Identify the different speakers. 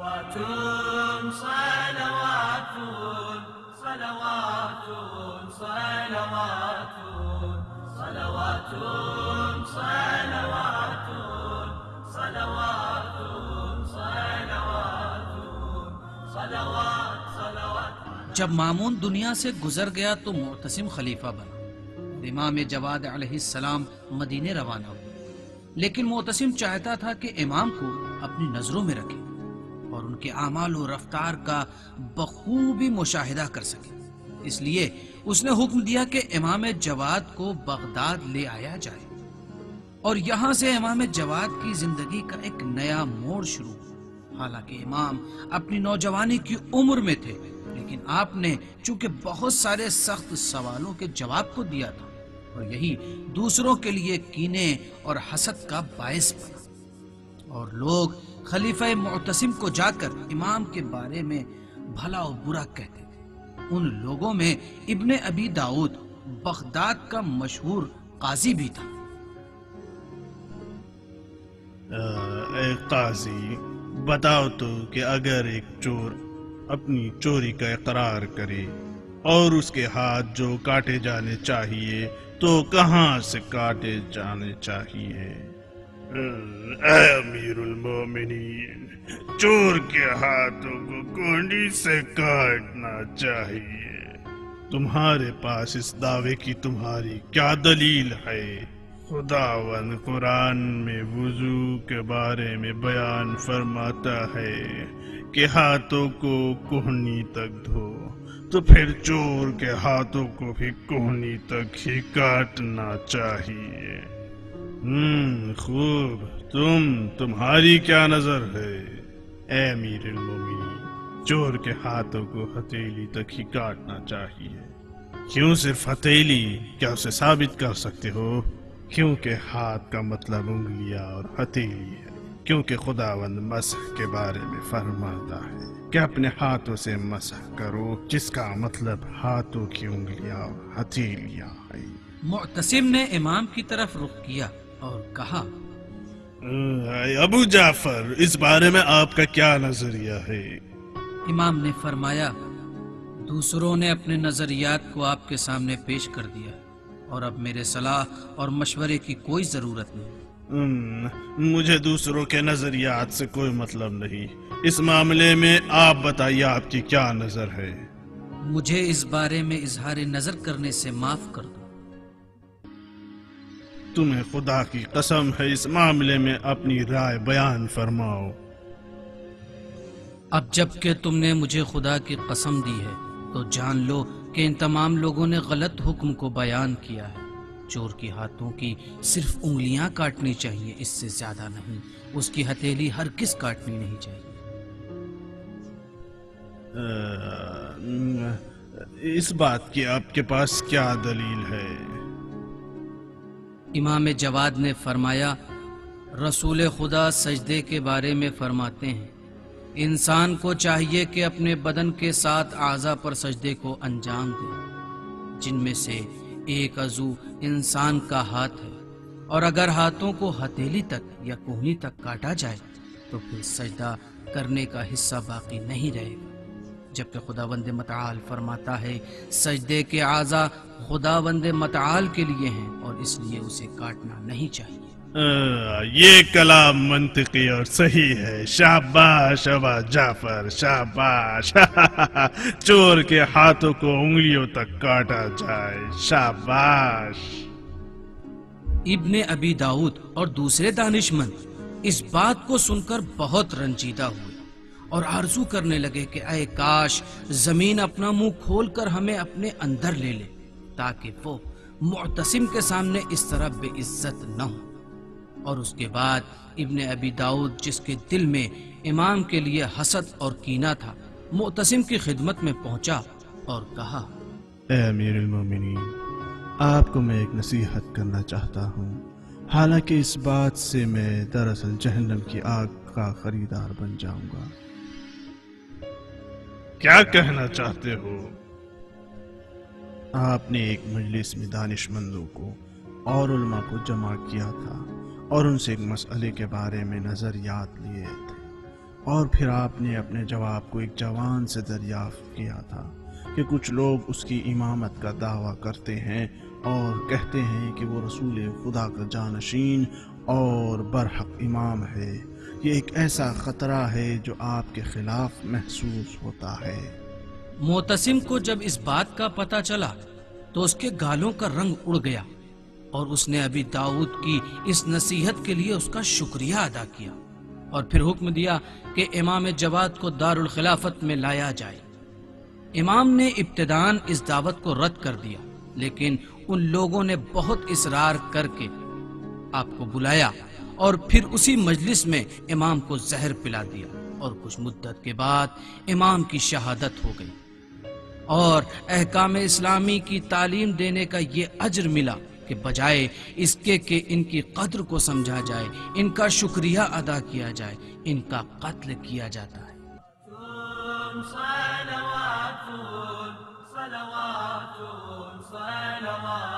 Speaker 1: صلوات صلوات صلوات صلوات صلوات صلوات صلوات صلوات.
Speaker 2: جب مامون دنیا سے گزر گیا تو معتصم خلیفہ بنا. امام جواد علیہ السلام مدینے روانہ ہوئے، لیکن معتصم چاہتا تھا کہ امام کو اپنی نظروں میں رکھے اور ان کے اعمال و رفتار کا بخوبی مشاہدہ کر سکے. اس لیے اس نے حکم دیا کہ امام جواد کو بغداد لے آیا جائے، اور یہاں سے امام جواد کی زندگی کا ایک نیا موڑ شروع. حالانکہ امام اپنی نوجوانی کی عمر میں تھے، لیکن آپ نے چونکہ بہت سارے سخت سوالوں کے جواب کو دیا تھا، اور یہی دوسروں کے لیے کینے اور حسد کا باعث بنا. اور لوگ خلیفہ معتصم کو جا کر امام کے بارے میں بھلا و برا کہتے تھے. ان لوگوں میں ابن ابی داؤد بغداد کا مشہور قاضی بھی تھا.
Speaker 3: اے قاضی، بتاؤ تو کہ اگر ایک چور اپنی چوری کا اقرار کرے اور اس کے ہاتھ جو کاٹے جانے چاہیے تو کہاں سے کاٹے جانے چاہیے؟ اے امیر المومنین، چور کے ہاتھوں کو کونی سے کاٹنا چاہیے. تمہارے پاس اس دعوے کی تمہاری کیا دلیل ہے؟ خداوند قرآن میں وضو کے بارے میں بیان فرماتا ہے کہ ہاتھوں کو کوہنی تک دھو، تو پھر چور کے ہاتھوں کو بھی کوہنی تک ہی کاٹنا چاہیے. خوب. تمہاری کیا نظر ہے اے امیر المومنین؟ چور کے ہاتھوں کو ہتھیلی تک ہی کاٹنا چاہیے. کیوں صرف ہتھیلی؟ کیا اسے ثابت کر سکتے ہو؟ کیونکہ ہاتھ کا مطلب انگلیاں اور ہتھیلی ہے. کیونکہ خداوند مسح کے بارے میں فرماتا ہے کہ اپنے ہاتھوں سے مسح کرو، جس کا مطلب ہاتھوں کی انگلیاں اور ہتھیلیاں ہے.
Speaker 2: معتصم نے امام کی طرف رخ کیا اور کہا،
Speaker 3: ابو جعفر، اس بارے میں آپ کا کیا نظریہ ہے؟
Speaker 2: امام نے فرمایا، دوسروں نے اپنے نظریات کو آپ کے سامنے پیش کر دیا، اور اب میرے صلاح اور مشورے کی کوئی ضرورت نہیں.
Speaker 3: مجھے دوسروں کے نظریات سے کوئی مطلب نہیں. اس معاملے میں آپ بتائیے، آپ کی کیا نظر ہے؟
Speaker 2: مجھے اس بارے میں اظہار نظر کرنے سے معاف کر دو.
Speaker 3: تمہیں خدا کی قسم ہے، اس معاملے میں اپنی رائے بیان فرماؤ.
Speaker 2: اب جب کہ تم نے مجھے خدا کی قسم دی ہے تو جان لو کہ ان تمام لوگوں نے غلط حکم کو بیان کیا ہے. چور کے ہاتھوں کی صرف انگلیاں کاٹنی چاہیے، اس سے زیادہ نہیں. اس کی ہتھیلی ہرگز کاٹنی نہیں چاہیے.
Speaker 3: اس بات کی آپ کے پاس کیا دلیل ہے؟
Speaker 2: امام جواد نے فرمایا، رسول خدا سجدے کے بارے میں فرماتے ہیں، انسان کو چاہیے کہ اپنے بدن کے 7 اعضاء پر سجدے کو انجام دے، جن میں سے ایک عضو انسان کا ہاتھ ہے، اور اگر ہاتھوں کو ہتھیلی تک یا کوہنی تک کاٹا جائے تو پھر سجدہ کرنے کا حصہ باقی نہیں رہے گا. جبکہ خداوند متعال فرماتا ہے، سجدے کے اعضاء خداوند متعال کے لیے ہیں اور اس لیے اسے کاٹنا نہیں چاہیے.
Speaker 3: یہ کلام منطقی اور صحیح ہے. شاباش ابا جعفر، شاباش. چور کے ہاتھوں کو انگلیوں تک کاٹا جائے. شاباش.
Speaker 2: ابن ابی داؤد اور دوسرے دانشمند اس بات کو سن کر بہت رنجیدہ ہوئے اور آرزو کرنے لگے کہ اے کاش زمین اپنا منہ کھول کر ہمیں اپنے اندر لے لے، تاکہ وہ معتصم کے سامنے اس طرح بے عزت نہ ہو. اور اس کے بعد ابن ابی داؤد، جس کے دل میں امام کے لیے حسد اور کینہ تھا، معتصم کی خدمت میں پہنچا اور کہا،
Speaker 3: اے امیر المومنین، آپ کو میں ایک نصیحت کرنا چاہتا ہوں. حالانکہ اس بات سے میں دراصل جہنم کی آگ کا خریدار بن جاؤں گا. کیا کہنا چاہتے ہو؟ آپ نے ایک مجلس میں دانشمندوں کو اور علماء کو جمع کیا تھا اور ان سے ایک مسئلے کے بارے میں نظریات لیے تھے. اور پھر آپ نے اپنے جواب کو ایک جوان سے دریافت کیا تھا کہ کچھ لوگ اس کی امامت کا دعویٰ کرتے ہیں اور کہتے ہیں کہ وہ رسول خدا کا جانشین اور برحق امام ہے۔ یہ ایک ایسا خطرہ ہے جو آپ کے خلاف محسوس ہوتا ہے۔
Speaker 2: معتصم کو جب اس بات کا پتہ چلا تو اس کے گالوں کا رنگ اڑ گیا، اور اس نے ابی داؤد کی اس نصیحت کے لیے اس کا شکریہ ادا کیا، اور پھر حکم دیا کہ امام جواد کو دارالخلافت میں لایا جائے۔ امام نے ابتداً اس دعوت کو رد کر دیا، لیکن ان لوگوں نے بہت اصرار کر کے آپ کو بلایا، اور پھر اسی مجلس میں امام کو زہر پلا دیا، اور کچھ مدت کے بعد امام کی شہادت ہو گئی، اور احکام اسلامی کی تعلیم دینے کا یہ اجر ملا کہ بجائے اس کے کہ ان کی قدر کو سمجھا جائے، ان کا شکریہ ادا کیا جائے، ان کا قتل کیا جاتا ہے۔
Speaker 1: صلوات صلوات صلوات